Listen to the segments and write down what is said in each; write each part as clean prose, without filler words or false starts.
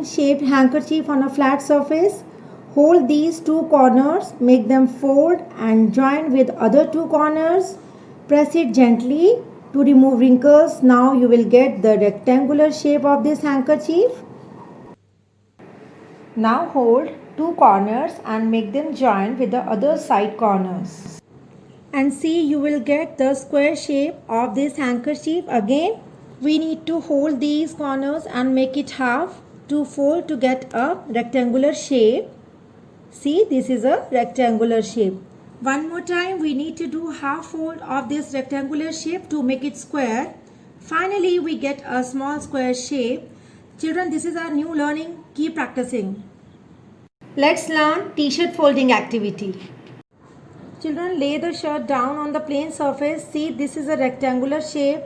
shaped handkerchief on a flat surface. Hold these two corners, make them fold and join with other two corners. Press it gently to remove wrinkles. Now you will get the rectangular shape of this handkerchief. Now hold two corners and make them join with the other side corners. And see, you will get the square shape of this handkerchief. Again, we need to hold these corners and make it half to fold to get a rectangular shape. See, this is a rectangular shape. One more time, we need to do half fold of this rectangular shape to make it square. Finally, we get a small square shape. Children, this is our new learning. Keep practicing. Let's learn t-shirt folding activity. Children, lay the shirt down on the plain surface. See, this is a rectangular shape.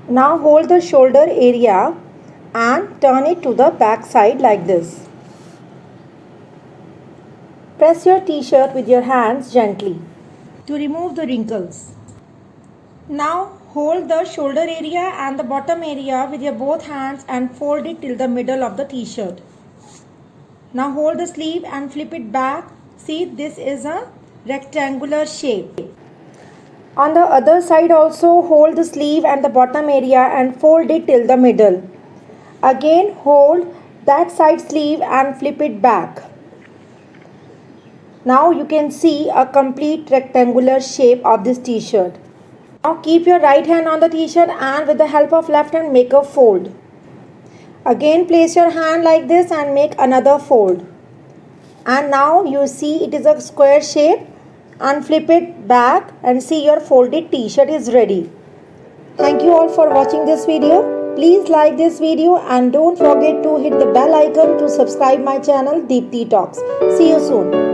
Now hold the shoulder area and turn it to the back side like this. Press your t-shirt with your hands gently to remove the wrinkles. Now hold the shoulder area and the bottom area with your both hands and fold it till the middle of the t-shirt. Now hold the sleeve and flip it back. See, this is a rectangular shape. On the other side also hold the sleeve and the bottom area and fold it till the middle. Again hold that side sleeve and flip it back. Now you can see a complete rectangular shape of this t-shirt. Now keep your right hand on the t-shirt and with the help of left hand make a fold. Again place your hand like this and make another fold. And now you see it is a square shape. And flip it back and see your folded t-shirt is ready. Thank you all for watching this video. Please like this video and don't forget to hit the bell icon to subscribe my channel Deepti Talks. See you soon.